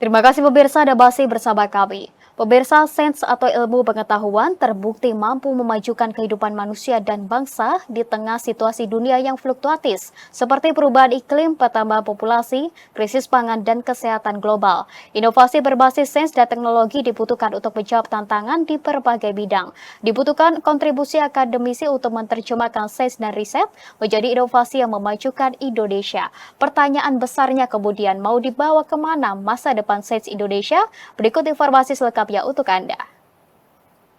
Terima kasih pemirsa Anda masih bersama kami. Pemirsa, sains atau ilmu pengetahuan terbukti mampu memajukan kehidupan manusia dan bangsa di tengah situasi dunia yang fluktuatif, seperti perubahan iklim, pertambahan populasi, krisis pangan, dan kesehatan global. Inovasi berbasis sains dan teknologi dibutuhkan untuk menjawab tantangan di berbagai bidang. Dibutuhkan kontribusi akademisi untuk menerjemahkan sains dan riset menjadi inovasi yang memajukan Indonesia. Pertanyaan besarnya kemudian mau dibawa kemana masa depan sains Indonesia? Berikut informasi selengkapnya untuk Anda.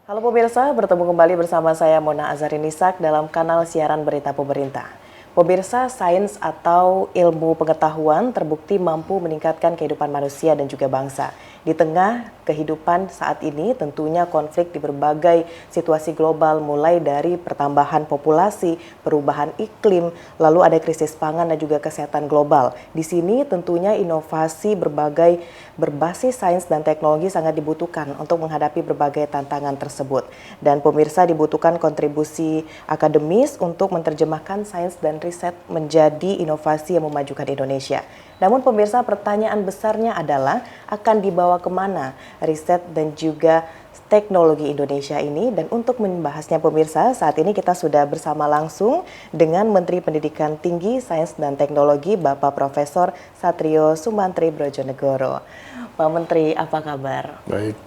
Halo pemirsa, bertemu kembali bersama saya Mona Azharinisak dalam kanal siaran berita pemerintah. Pemirsa, sains atau ilmu pengetahuan terbukti mampu meningkatkan kehidupan manusia dan juga bangsa. Di tengah kehidupan saat ini tentunya konflik di berbagai situasi global mulai dari pertambahan populasi, perubahan iklim, lalu ada krisis pangan dan juga kesehatan global. Di sini tentunya inovasi berbasis sains dan teknologi sangat dibutuhkan untuk menghadapi berbagai tantangan tersebut. Dan pemirsa, dibutuhkan kontribusi akademis untuk menerjemahkan sains dan riset menjadi inovasi yang memajukan Indonesia. Namun pemirsa, pertanyaan besarnya adalah akan dibawa kemana riset dan juga teknologi Indonesia ini. Dan untuk membahasnya pemirsa, saat ini kita sudah bersama langsung dengan Menteri Pendidikan Tinggi, Sains dan Teknologi Bapak Profesor Satrio Sumantri Brojonegoro. Pak Menteri, apa kabar? Baik.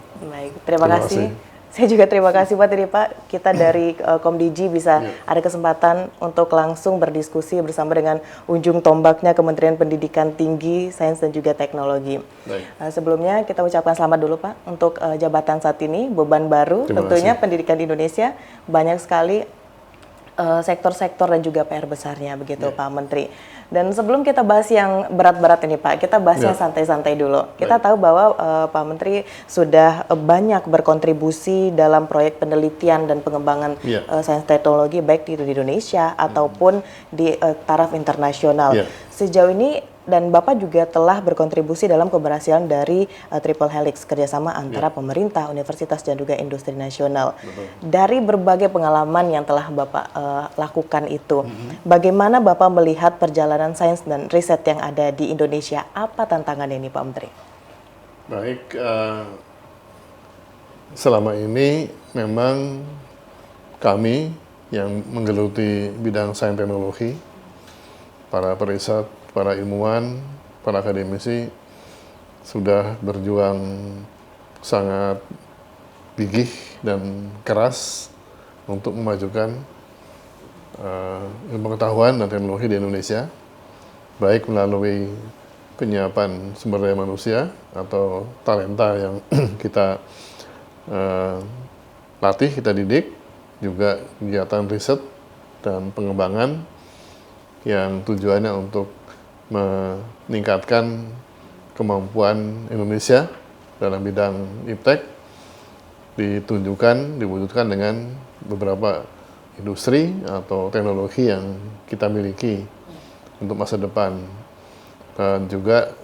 Terima kasih. Saya juga terima kasih Pak, tadi Pak kita dari Komdiji bisa ada kesempatan untuk langsung berdiskusi bersama dengan ujung tombaknya Kementerian Pendidikan Tinggi, Sains dan juga Teknologi. Sebelumnya kita ucapkan selamat dulu Pak untuk jabatan saat ini, beban baru tentunya pendidikan di Indonesia, banyak sekali sektor-sektor dan juga PR besarnya begitu Pak Menteri. Dan sebelum kita bahas yang berat-berat ini Pak, kita bahas yang santai-santai dulu. Kita tahu bahwa Pak Menteri sudah banyak berkontribusi dalam proyek penelitian dan pengembangan sains teknologi baik di Indonesia ataupun di taraf internasional. Sejauh ini dan Bapak juga telah berkontribusi dalam keberhasilan dari Triple Helix, kerjasama antara pemerintah, universitas, dan juga industri nasional. Dari berbagai pengalaman yang telah Bapak lakukan itu, bagaimana Bapak melihat perjalanan sains dan riset yang ada di Indonesia? Apa tantangan ini Pak Menteri? Baik, selama ini memang kami yang menggeluti bidang sains teknologi, para periset, para ilmuwan, para akademisi sudah berjuang sangat gigih dan keras untuk memajukan ilmu pengetahuan dan teknologi di Indonesia, baik melalui penyiapan sumber daya manusia atau talenta yang kita latih, kita didik, juga kegiatan riset dan pengembangan yang tujuannya untuk meningkatkan kemampuan Indonesia dalam bidang iptek, diwujudkan dengan beberapa industri atau teknologi yang kita miliki untuk masa depan. Dan juga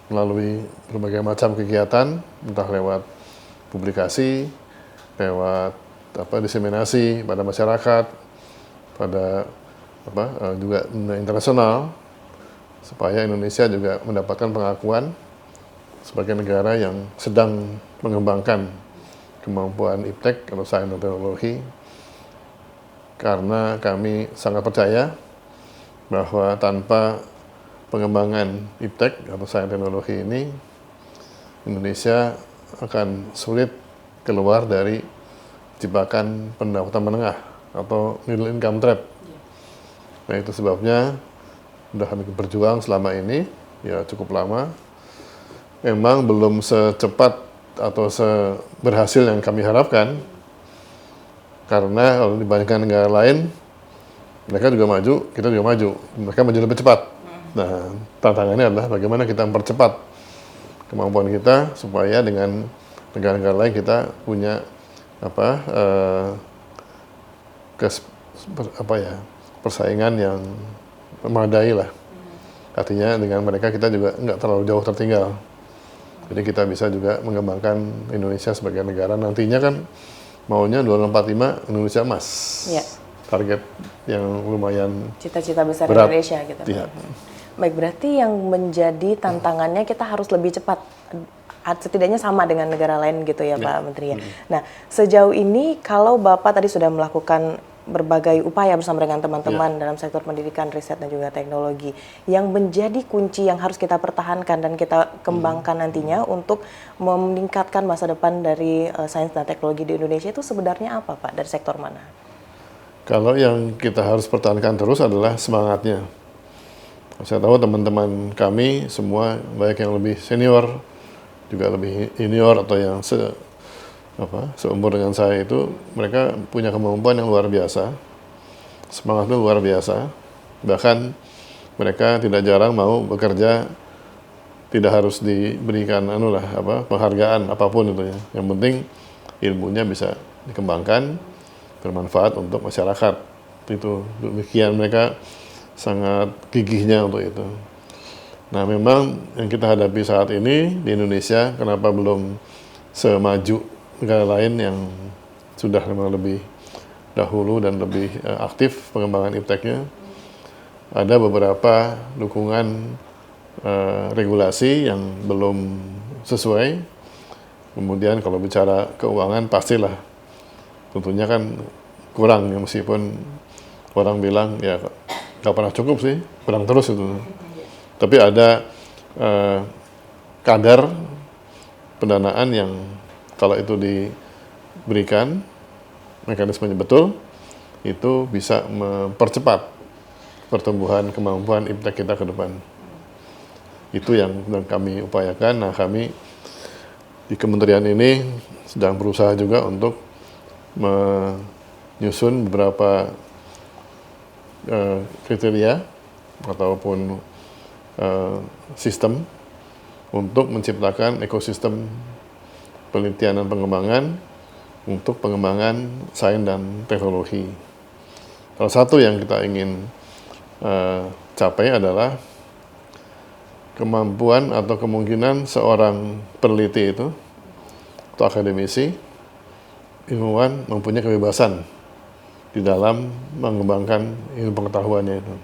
melalui berbagai macam kegiatan, entah lewat publikasi, lewat diseminasi pada masyarakat, pada juga internasional, supaya Indonesia juga mendapatkan pengakuan sebagai negara yang sedang mengembangkan kemampuan iptek atau sains dan teknologi. Karena kami sangat percaya bahwa tanpa pengembangan iptek atau sains teknologi ini, Indonesia akan sulit keluar dari jebakan pendapatan menengah atau middle income trap. Nah, itu sebabnya sudah kami berjuang selama ini, ya cukup lama. Memang belum secepat atau seberhasil yang kami harapkan, karena kalau dibandingkan negara lain, mereka juga maju, kita juga maju. Mereka maju lebih cepat. Nah, tantangannya adalah bagaimana kita mempercepat kemampuan kita supaya dengan negara-negara lain kita punya persaingan yang memadai lah. Artinya dengan mereka kita juga nggak terlalu jauh tertinggal. Jadi kita bisa juga mengembangkan Indonesia sebagai negara. Nantinya kan maunya 2045 Indonesia emas. Target yang lumayan cita-cita besar berat. Indonesia gitu. Iya. Baik, berarti yang menjadi tantangannya kita harus lebih cepat, setidaknya sama dengan negara lain gitu ya Pak Menteri ya. Nah, sejauh ini kalau Bapak tadi sudah melakukan berbagai upaya bersama dengan teman-teman dalam sektor pendidikan, riset dan juga teknologi, yang menjadi kunci yang harus kita pertahankan dan kita kembangkan nantinya untuk meningkatkan masa depan dari sains dan teknologi di Indonesia itu sebenarnya apa Pak, dari sektor mana? Kalau yang kita harus pertahankan terus adalah semangatnya. Saya tahu teman-teman kami semua, baik yang lebih senior, juga lebih junior atau yang seumur dengan saya itu, mereka punya kemampuan yang luar biasa, semangatnya luar biasa. Bahkan mereka tidak jarang mau bekerja, tidak harus diberikan penghargaan apapun itu ya. Yang penting ilmunya bisa dikembangkan, bermanfaat untuk masyarakat. Itu demikian, mereka sangat gigihnya untuk itu. Nah, memang yang kita hadapi saat ini di Indonesia, kenapa belum semaju negara lain yang sudah memang lebih dahulu dan lebih aktif pengembangan ipteknya, ada beberapa dukungan regulasi yang belum sesuai. Kemudian kalau bicara keuangan, pastilah tentunya kan kurang ya, meskipun orang bilang ya nggak pernah cukup sih, kurang terus itu. Tapi ada kadar pendanaan yang kalau itu diberikan, mekanismenya betul, itu bisa mempercepat pertumbuhan kemampuan iptek kita ke depan. Itu yang sedang kami upayakan. Nah, kami di kementerian ini sedang berusaha juga untuk menyusun beberapa kriteria ataupun sistem untuk menciptakan ekosistem penelitian dan pengembangan untuk pengembangan sains dan teknologi. Salah satu yang kita ingin capai adalah kemampuan atau kemungkinan seorang peneliti itu atau akademisi, ilmuwan mempunyai kebebasan di dalam mengembangkan ilmu pengetahuannya itu.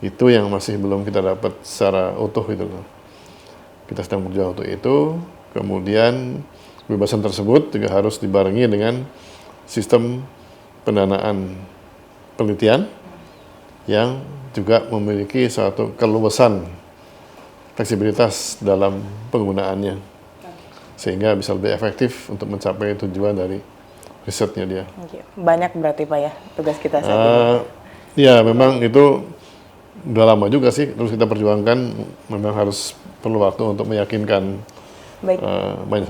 Itu yang masih belum kita dapat secara utuh itu. Kita sedang berjuang untuk itu. Kemudian kebebasan tersebut juga harus dibarengi dengan sistem pendanaan penelitian yang juga memiliki suatu keluasan fleksibilitas dalam penggunaannya, sehingga bisa lebih efektif untuk mencapai tujuan dari risetnya dia. Banyak berarti Pak ya tugas kita saat ini? Ya, memang itu udah lama juga sih, terus kita perjuangkan. Memang harus perlu waktu untuk meyakinkan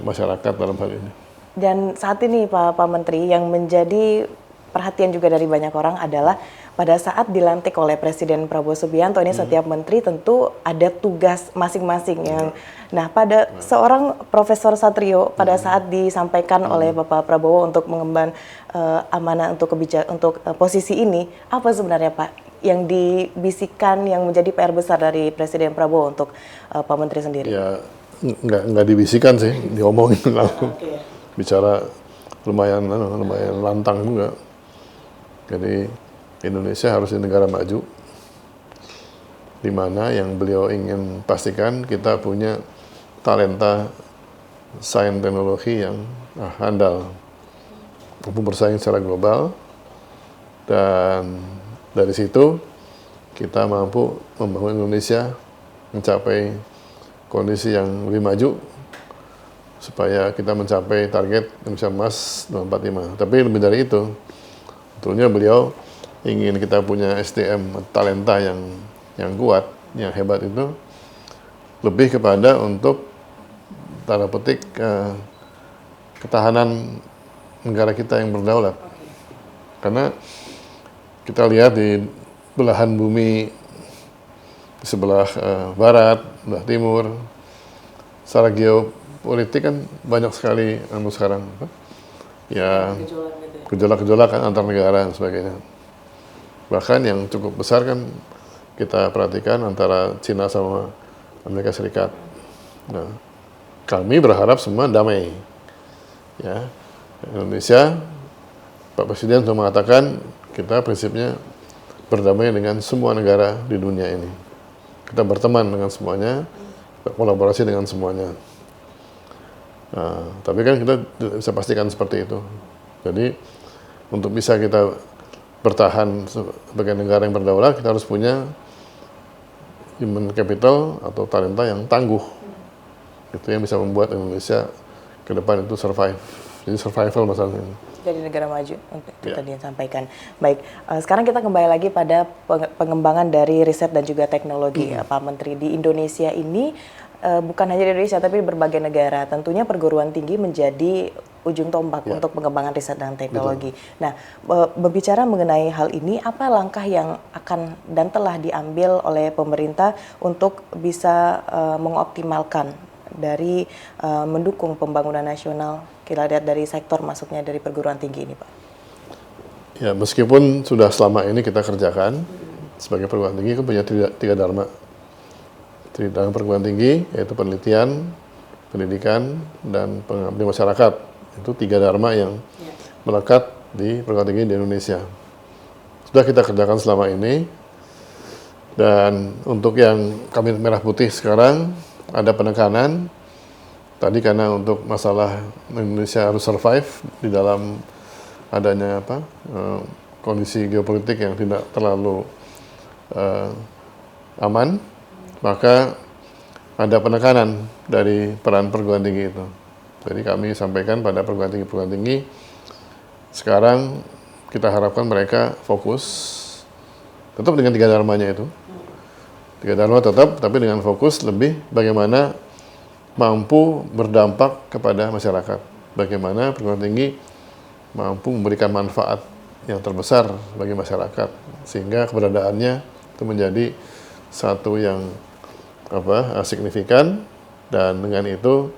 masyarakat dalam hal ini. Dan saat ini Pak Menteri, yang menjadi perhatian juga dari banyak orang adalah pada saat dilantik oleh Presiden Prabowo Subianto ini, setiap menteri tentu ada tugas masing-masing yang. Nah, pada seorang Profesor Satrio pada saat disampaikan oleh Bapak Prabowo untuk mengemban amanah untuk posisi ini, apa sebenarnya Pak yang dibisikkan yang menjadi PR besar dari Presiden Prabowo untuk Pak Menteri sendiri? Ya, nggak dibisikkan sih, diomongin langsung. Bicara lumayan lantang juga. Jadi Indonesia harus di negara maju, di mana yang beliau ingin pastikan kita punya talenta sains teknologi yang handal, mampu bersaing secara global, dan dari situ kita mampu membangun Indonesia mencapai kondisi yang lebih maju supaya kita mencapai target Indonesia Emas 2045. Tapi lebih dari itu, sebetulnya beliau ingin kita punya SDM talenta yang kuat, yang hebat itu lebih kepada untuk tanda petik ketahanan negara kita yang berdaulat. Karena kita lihat di belahan bumi di sebelah barat, sebelah timur, secara geopolitik kan banyak sekali sekarang ya gejolak-gejolak antar negara dan sebagainya. Bahkan yang cukup besar kan kita perhatikan antara Cina sama Amerika Serikat. Nah, kami berharap semua damai. Ya, Indonesia, Pak Presiden sudah mengatakan kita prinsipnya berdamai dengan semua negara di dunia ini. kita berteman dengan semuanya, kolaborasi dengan semuanya. Nah, tapi kan kita tidak bisa pastikan seperti itu. Jadi untuk bisa kita bertahan sebagai negara yang berdaulat, kita harus punya human capital atau talenta yang tangguh. Itu yang bisa membuat Indonesia ke depan itu survive. Jadi survival masalahnya. Jadi negara maju, itu tadi yang disampaikan. Baik, sekarang kita kembali lagi pada pengembangan dari riset dan juga teknologi, Pak Menteri. Di Indonesia ini, bukan hanya di Indonesia, tapi di berbagai negara, tentunya perguruan tinggi menjadi ujung tombak untuk pengembangan riset dan teknologi. Betul. Nah, berbicara mengenai hal ini, apa langkah yang akan dan telah diambil oleh pemerintah untuk bisa mengoptimalkan dari mendukung pembangunan nasional, kita lihat dari sektor masuknya dari perguruan tinggi ini, Pak? Ya, meskipun sudah selama ini kita kerjakan, sebagai perguruan tinggi kan punya tiga dharma. Tiga dharma perguruan tinggi, yaitu penelitian, pendidikan, dan pengabdian masyarakat. Itu tiga dharma yang melekat di perguruan tinggi di Indonesia. Sudah kita kerjakan selama ini, dan untuk yang kami merah putih sekarang, ada penekanan tadi karena untuk masalah Indonesia harus survive di dalam adanya kondisi geopolitik yang tidak terlalu aman, maka ada penekanan dari peran perguruan tinggi itu. Jadi kami sampaikan pada perguruan tinggi sekarang kita harapkan mereka fokus tetap dengan tiga dharmanya itu. Tiga dharma tetap, tapi dengan fokus lebih bagaimana mampu berdampak kepada masyarakat. Bagaimana perguruan tinggi mampu memberikan manfaat yang terbesar bagi masyarakat. Sehingga keberadaannya itu menjadi satu yang signifikan, dan dengan itu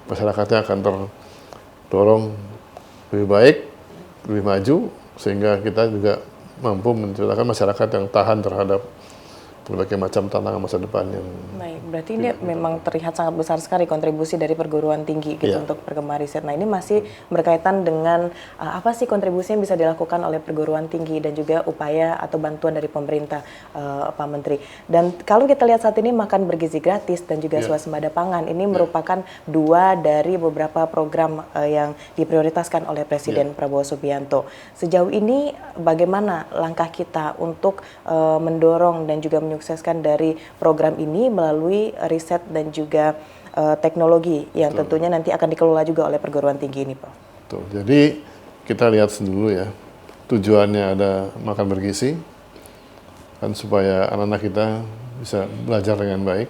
masyarakatnya akan terdorong lebih baik, lebih maju, sehingga kita juga mampu menciptakan masyarakat yang tahan terhadap berbagai macam tantangan masa depan yang... Baik, berarti ini memang terlihat sangat besar sekali kontribusi dari perguruan tinggi gitu untuk perkembangan riset. Nah, ini masih berkaitan dengan apa sih kontribusi yang bisa dilakukan oleh perguruan tinggi dan juga upaya atau bantuan dari pemerintah, Pak Menteri. Dan kalau kita lihat saat ini makan bergizi gratis dan juga swasembada pangan, ini merupakan dua dari beberapa program yang diprioritaskan oleh Presiden Prabowo Subianto. Sejauh ini bagaimana langkah kita untuk mendorong dan juga menyukseskan dari program ini melalui riset dan juga teknologi yang tentunya nanti akan dikelola juga oleh perguruan tinggi ini, Pak? Betul. Jadi kita lihat dulu ya, tujuannya ada makan bergizi, kan supaya anak-anak kita bisa belajar dengan baik.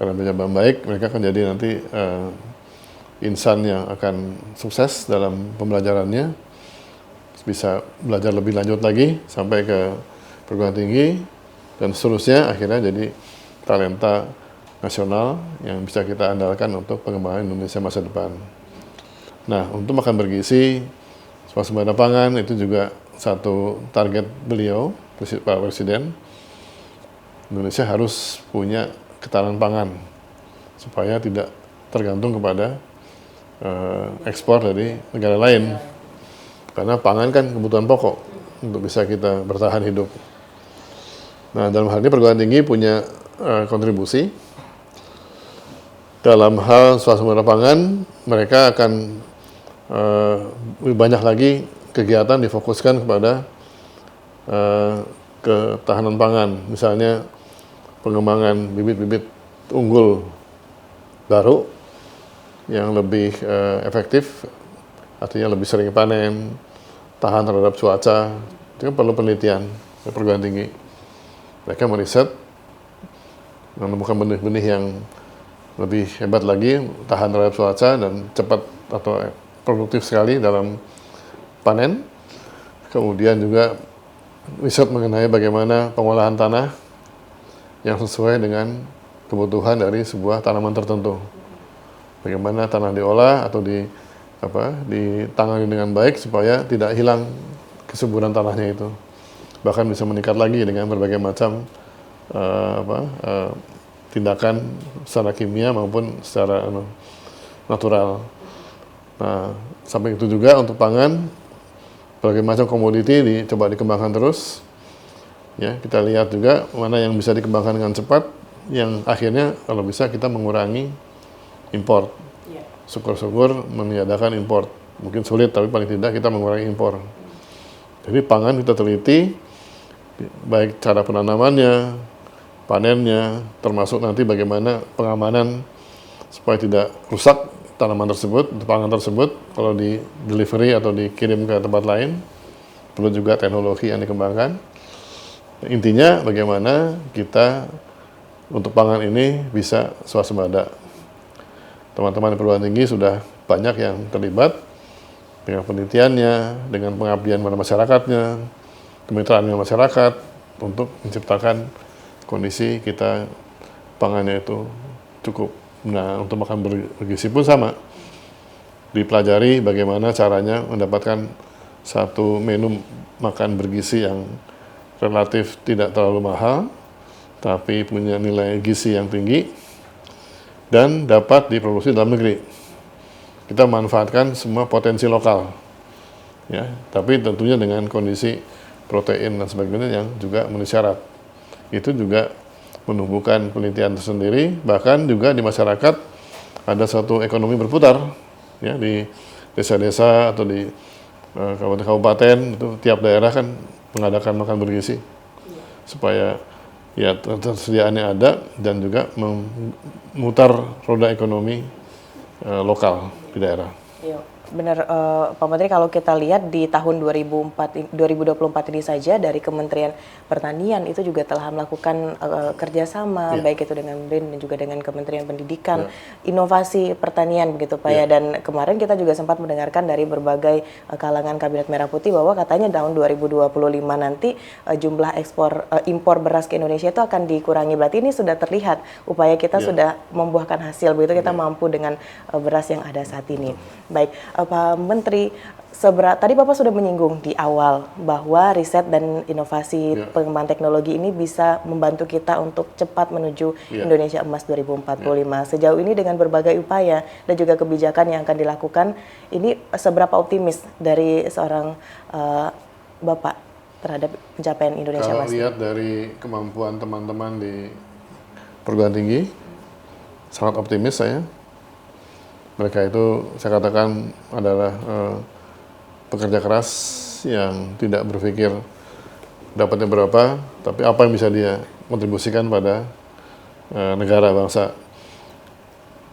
Karena belajar dengan baik, mereka akan jadi nanti insan yang akan sukses dalam pembelajarannya, bisa belajar lebih lanjut lagi sampai ke perguruan tinggi, dan seterusnya akhirnya jadi talenta nasional yang bisa kita andalkan untuk pengembangan Indonesia masa depan. Nah, untuk makan bergizi, swasembada pangan itu juga satu target beliau, Pak Presiden. Indonesia harus punya ketahanan pangan supaya tidak tergantung kepada ekspor dari negara lain. Karena pangan kan kebutuhan pokok untuk bisa kita bertahan hidup. Nah, dalam hal ini perguruan tinggi punya kontribusi. Dalam hal swasembada pangan, mereka akan lebih banyak lagi kegiatan difokuskan kepada ketahanan pangan. Misalnya pengembangan bibit-bibit unggul baru yang lebih efektif, artinya lebih sering panen, tahan terhadap cuaca. Itu kan perlu penelitian dari perguruan tinggi. Mereka meriset, menemukan benih-benih yang lebih hebat lagi, tahan terhadap cuaca dan cepat atau produktif sekali dalam panen. Kemudian juga riset mengenai bagaimana pengolahan tanah yang sesuai dengan kebutuhan dari sebuah tanaman tertentu. Bagaimana tanah diolah atau ditangani dengan baik supaya tidak hilang kesuburan tanahnya itu. Bahkan bisa meningkat lagi dengan berbagai macam tindakan secara kimia maupun secara natural. Nah, samping itu juga untuk pangan, berbagai macam komoditi dicoba dikembangkan terus. Ya, kita lihat juga mana yang bisa dikembangkan dengan cepat, yang akhirnya kalau bisa kita mengurangi impor. Syukur-syukur meniadakan impor. Mungkin sulit, tapi paling tidak kita mengurangi impor. Jadi pangan kita teliti, baik cara penanamannya, panennya, termasuk nanti bagaimana pengamanan supaya tidak rusak tanaman tersebut, pangan tersebut, kalau di delivery atau dikirim ke tempat lain. Perlu juga teknologi yang dikembangkan. Intinya bagaimana kita untuk pangan ini bisa swasembada. Teman-teman di perguruan tinggi sudah banyak yang terlibat dengan penelitiannya, dengan pengabdian pada masyarakatnya, kemitraan dengan masyarakat untuk menciptakan kondisi kita pangannya itu cukup. Nah, untuk makan bergizi pun sama. Dipelajari bagaimana caranya mendapatkan satu menu makan bergizi yang relatif tidak terlalu mahal, tapi punya nilai gizi yang tinggi, dan dapat diproduksi dalam negeri. Kita manfaatkan semua potensi lokal, ya, tapi tentunya dengan kondisi protein dan sebagainya yang juga memenuhi syarat. Itu juga menumbuhkan penelitian tersendiri, bahkan juga di masyarakat ada satu ekonomi berputar, ya, di desa-desa atau di kabupaten, itu tiap daerah kan mengadakan makan bergizi supaya ya tersediaannya ada dan juga memutar roda ekonomi lokal di daerah. Iya, benar Pak Menteri, kalau kita lihat di tahun 2024 ini saja dari Kementerian Pertanian itu juga telah melakukan kerjasama baik itu dengan BRIN dan juga dengan Kementerian Pendidikan, inovasi pertanian begitu Pak ya. Dan kemarin kita juga sempat mendengarkan dari berbagai kalangan Kabinet Merah Putih bahwa katanya tahun 2025 nanti jumlah impor beras ke Indonesia itu akan dikurangi. Berarti ini sudah terlihat upaya kita sudah membuahkan hasil begitu, kita mampu dengan beras yang ada saat ini. Baik, Pak Menteri, tadi Bapak sudah menyinggung di awal bahwa riset dan inovasi pengembangan teknologi ini bisa membantu kita untuk cepat menuju Indonesia Emas 2045. Sejauh ini dengan berbagai upaya dan juga kebijakan yang akan dilakukan, ini seberapa optimis dari seorang Bapak terhadap pencapaian Indonesia Emas? Kalau lihat dari kemampuan teman-teman di perguruan tinggi, sangat optimis saya. Mereka itu saya katakan adalah pekerja keras yang tidak berpikir dapatnya berapa, tapi apa yang bisa dia kontribusikan pada negara bangsa.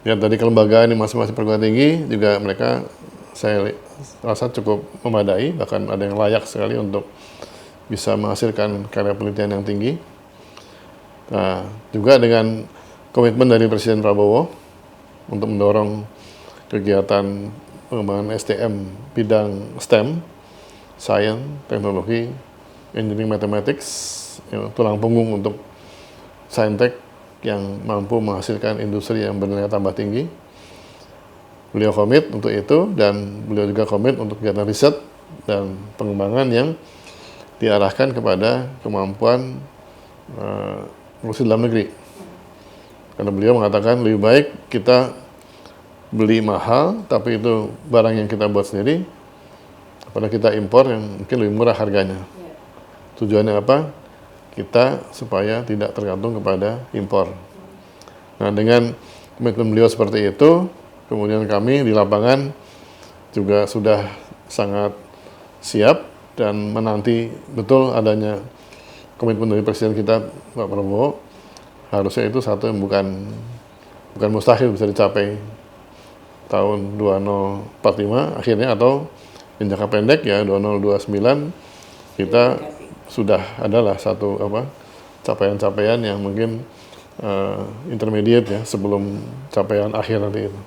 Ya, tadi kelembagaan di masing-masing perguruan tinggi juga mereka saya rasa cukup memadai, bahkan ada yang layak sekali untuk bisa menghasilkan karya penelitian yang tinggi. Nah, juga dengan komitmen dari Presiden Prabowo untuk mendorong kegiatan pengembangan SDM bidang STEM, Science, Teknologi, Engineering, Mathematics, tulang punggung untuk Saintek yang mampu menghasilkan industri yang bernilai tambah tinggi. Beliau komit untuk itu, dan beliau juga komit untuk kegiatan riset dan pengembangan yang diarahkan kepada kemampuan produksi dalam negeri. Karena beliau mengatakan lebih baik kita beli mahal, tapi itu barang yang kita buat sendiri, daripada kita impor yang mungkin lebih murah harganya. Tujuannya apa? Kita supaya tidak tergantung kepada impor. Nah, dengan komitmen beliau seperti itu, kemudian kami di lapangan juga sudah sangat siap dan menanti betul adanya komitmen dari Presiden kita, Pak Prabowo. Harusnya itu satu yang bukan mustahil bisa dicapai tahun 2045 akhirnya, atau yang jangka pendek ya 2029 kita sudah adalah satu capaian-capaian yang mungkin intermediate ya sebelum capaian akhir nanti itu.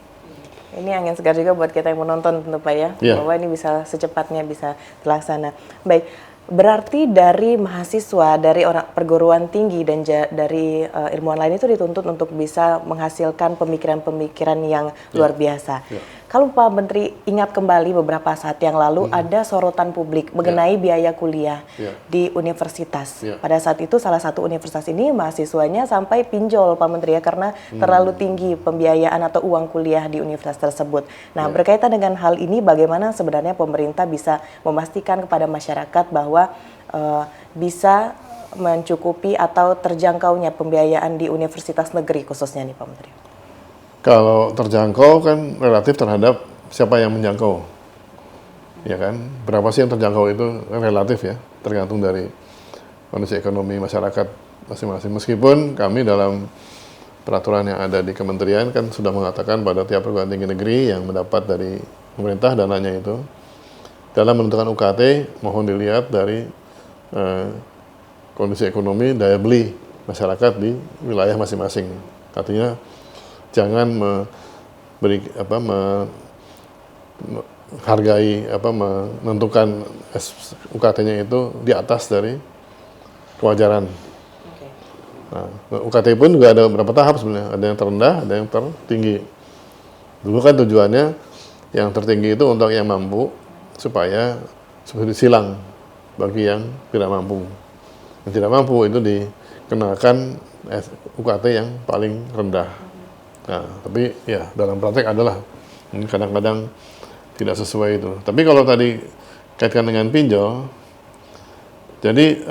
Ini angin segar juga buat kita yang menonton tentu Pak ya, bahwa ini bisa secepatnya bisa terlaksana. Baik, berarti dari mahasiswa, dari orang perguruan tinggi dan dari ilmuwan lain itu dituntut untuk bisa menghasilkan pemikiran-pemikiran yang luar biasa. Kalau Pak Menteri ingat kembali beberapa saat yang lalu ada sorotan publik mengenai biaya kuliah di universitas. Pada saat itu salah satu universitas ini mahasiswanya sampai pinjol Pak Menteri ya, karena terlalu tinggi pembiayaan atau uang kuliah di universitas tersebut. Nah, berkaitan dengan hal ini bagaimana sebenarnya pemerintah bisa memastikan kepada masyarakat bahwa bisa mencukupi atau terjangkaunya pembiayaan di universitas negeri khususnya nih Pak Menteri? Kalau terjangkau kan relatif terhadap siapa yang menjangkau, ya kan? Berapa sih yang terjangkau itu kan relatif ya, tergantung dari kondisi ekonomi masyarakat masing-masing. Meskipun kami dalam peraturan yang ada di kementerian kan sudah mengatakan pada tiap perguruan tinggi negeri yang mendapat dari pemerintah dananya itu, dalam menentukan UKT mohon dilihat dari kondisi ekonomi daya beli masyarakat di wilayah masing-masing. Artinya jangan menentukan UKT-nya itu di atas dari kewajaran. Nah, UKT pun juga ada beberapa tahap sebenarnya. Ada yang terendah, ada yang tertinggi. Dulu kan tujuannya yang tertinggi itu untuk yang mampu supaya subsidi silang bagi yang tidak mampu. Yang tidak mampu itu dikenakan UKT yang paling rendah. Nah, tapi ya dalam praktek adalah kadang-kadang tidak sesuai itu. Tapi kalau tadi kaitkan dengan pinjol, jadi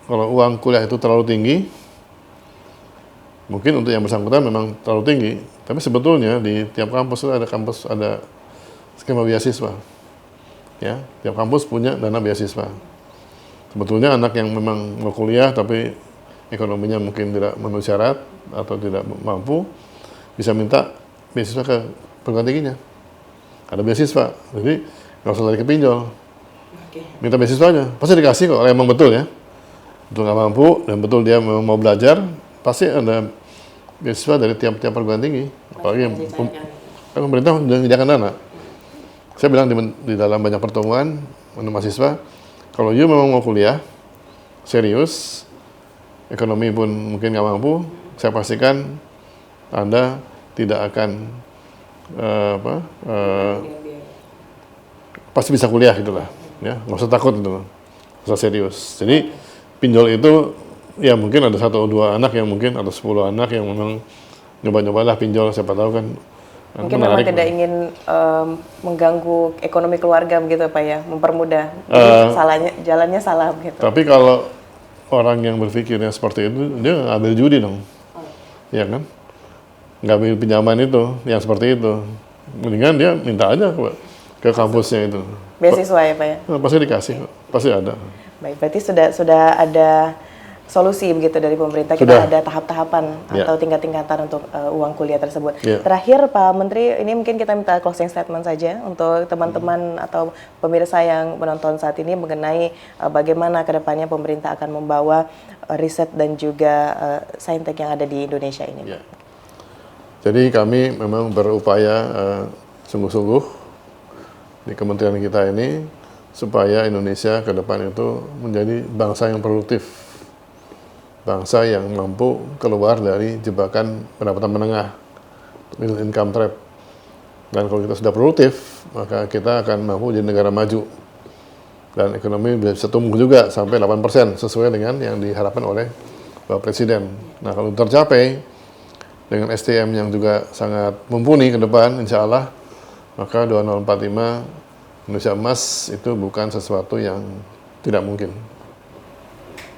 kalau uang kuliah itu terlalu tinggi, mungkin untuk yang bersangkutan memang terlalu tinggi. Tapi sebetulnya di tiap kampus itu ada skema beasiswa. Ya, tiap kampus punya dana beasiswa. Sebetulnya anak yang memang mau kuliah tapi ekonominya mungkin tidak memenuhi syarat atau tidak mampu, bisa minta beasiswa ke perguruan tingginya. Ada beasiswa, jadi nggak usah lari ke pinjol. Minta beasiswanya, pasti dikasih kok, kalau emang betul ya. Betul nggak mampu dan betul dia memang mau belajar, pasti ada beasiswa dari tiap-tiap perguruan tinggi. Apalagi yang kan pemerintah sudah menyediakan dana. Saya bilang di dalam banyak pertemuan dengan mahasiswa, kalau you memang mau kuliah serius, ekonomi pun mungkin nggak mampu, saya pastikan Anda tidak akan pasti bisa kuliah gitulah, ya nggak usah takut itu, nggak usah serius. Jadi pinjol itu ya mungkin ada 1 atau 2 anak yang mungkin atau 10 anak yang memang nyoba-nyobalah pinjol, siapa tahu kan mungkin memang tidak ingin mengganggu ekonomi keluarga begitu Pak ya, mempermudah. Jadi jalannya salah gitu. Tapi kalau orang yang berpikirnya seperti itu, dia ambil judi dong, ya kan? Nggak ambil pinjaman itu, yang seperti itu. Mendingan dia minta aja ke kampusnya itu. Beasiswa ya Pak ya? Pasti dikasih, pasti ada. Baik, berarti sudah ada solusi begitu dari pemerintah. Kita ada tahap-tahapan atau tingkat-tingkatan untuk uang kuliah tersebut. Terakhir Pak Menteri, ini mungkin kita minta closing statement saja untuk teman-teman atau pemirsa yang menonton saat ini mengenai bagaimana kedepannya pemerintah akan membawa riset dan juga saintek yang ada di Indonesia ini. Jadi kami memang berupaya sungguh-sungguh di kementerian kita ini supaya Indonesia ke depan itu menjadi bangsa yang produktif, bangsa yang mampu keluar dari jebakan pendapatan menengah, middle income trap. Dan kalau kita sudah produktif, maka kita akan mampu jadi negara maju. Dan ekonomi bisa tumbuh juga sampai 8% sesuai dengan yang diharapkan oleh Bapak Presiden. Nah kalau tercapai, dengan SDM yang juga sangat mumpuni ke depan, insya Allah, maka 2045 Indonesia emas itu bukan sesuatu yang tidak mungkin.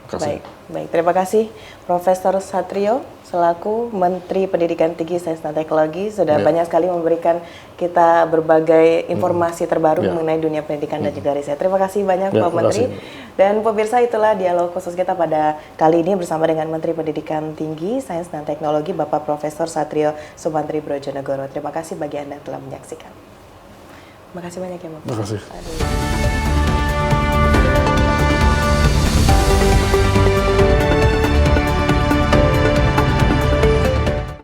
Baik, terima kasih Profesor Satrio selaku Menteri Pendidikan Tinggi, Sains dan Teknologi sudah banyak sekali memberikan kita berbagai informasi terbaru mengenai dunia pendidikan dan juga riset. Terima kasih banyak Pak Menteri. Dan pemirsa, itulah dialog khusus kita pada kali ini bersama dengan Menteri Pendidikan Tinggi, Sains dan Teknologi Bapak Profesor Satrio Sumantri Brojonegoro. Terima kasih bagi Anda yang telah menyaksikan. Terima kasih banyak ya Bapak. Terima kasih.